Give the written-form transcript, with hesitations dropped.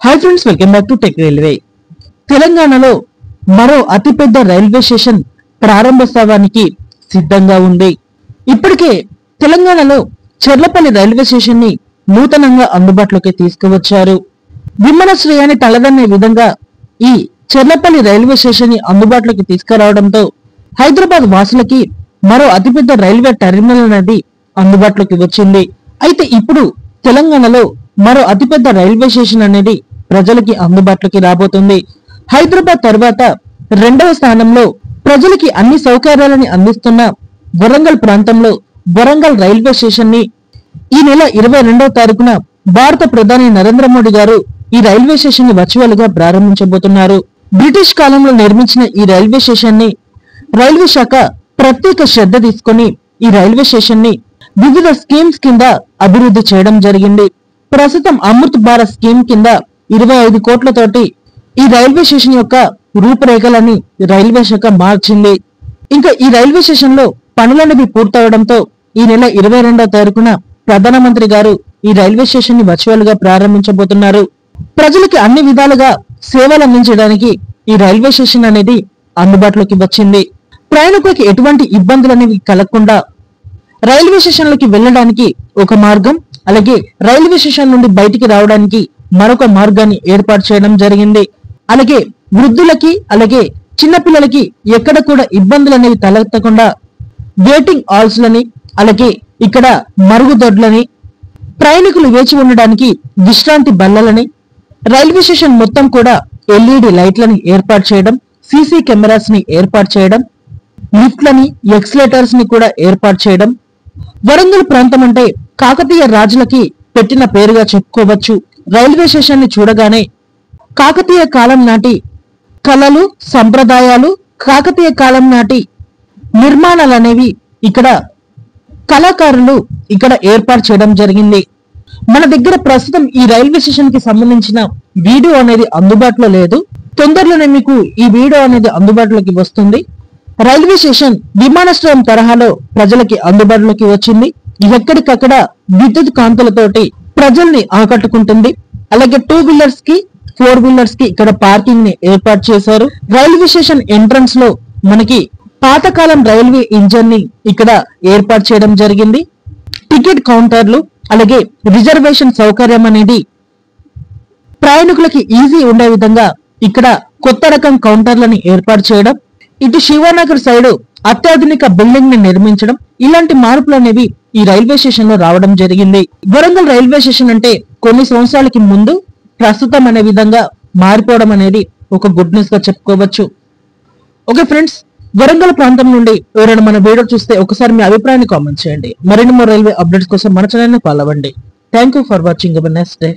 Hi friends, welcome back to tech railway. తెలంగాణలో మరో అతిపెద్ద రైల్వే స్టేషన్ ప్రారంభోత్సవానికి సిద్ధంగా ఉంది. ఇప్పటికే తెలంగాణలో చెర్లపల్లి రైల్వే స్టేషన్ ని నూతనంగా అందుబాటులోకి తీసుకువచ్చారు. విమానాశ్రయాన్ని తలదన్నే విధంగా ఈ చెర్లపల్లి రైల్వే స్టేషన్ ని అందుబాటులోకి తీసుకురావడంతో హైదరాబాద్ వాసులకి మరో అతిపెద్ద రైల్వే టెర్మినల్ అనేది అందుబాటులోకి వచ్చింది. అయితే ఇప్పుడు తెలంగాణలో మరో అతిపెద్ద రైల్వే స్టేషన్ అనేది ప్రజలకి అందుబాటులోకి రాబోతుంది. హైదరాబాద్ తర్వాత రెండవ స్థానంలో ప్రజలకి అన్ని సౌకర్యాలని అందిస్తున్న వరంగల్ ప్రాంతంలో వరంగల్ రైల్వే స్టేషన్ ని ఈ నెల 22వ తారీఖున భారత ప్రధాని నరేంద్ర మోడీ గారు ఈ రైల్వే స్టేషన్ ని వర్చువల్ గా ప్రారంభించబోతున్నారు. బ్రిటిష్ కాలంలో నిర్మించిన ఈ రైల్వే స్టేషన్ ని రైల్వే శాఖ ప్రత్యేక శ్రద్ధ తీసుకుని ఈ రైల్వే స్టేషన్ ని వివిధ స్కీమ్స్ కింద అభివృద్ధి చేయడం జరిగింది. ప్రస్తుతం అమృత్ భారత్ స్కీమ్ కింద 25 కోట్లతోటి ఈ రైల్వే స్టేషన్ యొక్క రూపురేఖలని రైల్వే శాఖ మార్చింది. ఇంకా ఈ రైల్వే స్టేషన్ లో పనులనేవి పూర్తవడంతో ఈ నెల 22వ తారీఖున ప్రధానమంత్రి గారు ఈ రైల్వే స్టేషన్ ని వర్చువల్ గా ప్రారంభించబోతున్నారు. ప్రజలకి అన్ని విధాలుగా సేవలు అందించడానికి ఈ రైల్వే స్టేషన్ అనేది అందుబాటులోకి వచ్చింది. ప్రయాణికులకి ఎటువంటి ఇబ్బందులు అనేవి కలగకుండా రైల్వే స్టేషన్ లోకి వెళ్ళడానికి ఒక మార్గం, అలాగే రైల్వే స్టేషన్ నుండి బయటికి రావడానికి మరొక మార్గాన్ని ఏర్పాటు చేయడం జరిగింది. అలాగే వృద్ధులకి అలాగే చిన్నపిల్లలకి ఎక్కడ కూడా ఇబ్బందులు అనేవి తలెత్తకుండా వెయిటింగ్ హాల్స్ లని, అలాగే ఇక్కడ మరుగుదొడ్లని, ప్రయాణికులు వేచి ఉండడానికి విశ్రాంతి బల్లలని, రైల్వే స్టేషన్ మొత్తం కూడా ఎల్ఈడి లైట్లని ఏర్పాటు చేయడం, సీసీ కెమెరాస్ ని ఏర్పాటు చేయడం, లిఫ్ట్లని, ఎక్స్లేటర్స్ ని కూడా ఏర్పాటు చేయడం. వరంగల్ ప్రాంతం అంటే కాకతీయ రాజులకి పెట్టిన పేరుగా చెప్పుకోవచ్చు. రైల్వే స్టేషన్ ని చూడగానే కాకతీయ కాలం నాటి కళలు, సంప్రదాయాలు, కాకతీయ కాలం నాటి నిర్మాణాలు అనేవి ఇక్కడ కళాకారులు ఇక్కడ ఏర్పాటు చేయడం జరిగింది. మన దగ్గర ప్రస్తుతం ఈ రైల్వే స్టేషన్ కి సంబంధించిన వీడియో అనేది అందుబాటులో లేదు. తొందరలోనే మీకు ఈ వీడియో అనేది అందుబాటులోకి వస్తుంది. రైల్వే స్టేషన్ విమానాశ్రయం తరహాలో ప్రజలకి అందుబాటులోకి వచ్చింది. ఎక్కడికక్కడ విద్యుత్ కాంతులతోటి ప్రజల్ని ఆకట్టుకుంటుంది. అలాగే 2 వీలర్స్ కి 4 వీలర్స్ కి ఇక్కడ పార్కింగ్ ని ఏర్పాటు చేశారు. రైల్వే స్టేషన్ ఎంట్రన్స్ లో మనకి పాతకాలం రైల్వే ఇంజన్ ని ఇక్కడ ఏర్పాటు చేయడం జరిగింది. టికెట్ కౌంటర్లు, అలాగే రిజర్వేషన్ సౌకర్యం అనేది ప్రయాణికులకి ఈజీ ఉండే విధంగా ఇక్కడ కొత్త రకం కౌంటర్లని ఏర్పాటు చేయడం, ఇటు శివానగర్ సైడ్ అత్యాధునిక బిల్డింగ్ ని నిర్మించడం, ఇలాంటి మార్పులు అనేవి ఈ రైల్వే స్టేషన్ లో రావడం జరిగింది. వరంగల్ రైల్వే స్టేషన్ అంటే కొన్ని సంవత్సరాలకి ముందు ప్రస్తుతం అనే విధంగా మారిపోవడం అనేది ఒక గుడ్ న్యూస్ గా చెప్పుకోవచ్చు. ఓకే ఫ్రెండ్స్, వరంగల్ ప్రాంతం నుండి ఎవరైనా మన వీడియో చూస్తే ఒకసారి మీ అభిప్రాయాన్ని కామెంట్ చేయండి. మరిన్ని రైల్వే అప్డేట్స్ కోసం మన ఛానల్ ని ఫాలో అవ్వండి. Thank you for watching. Next day.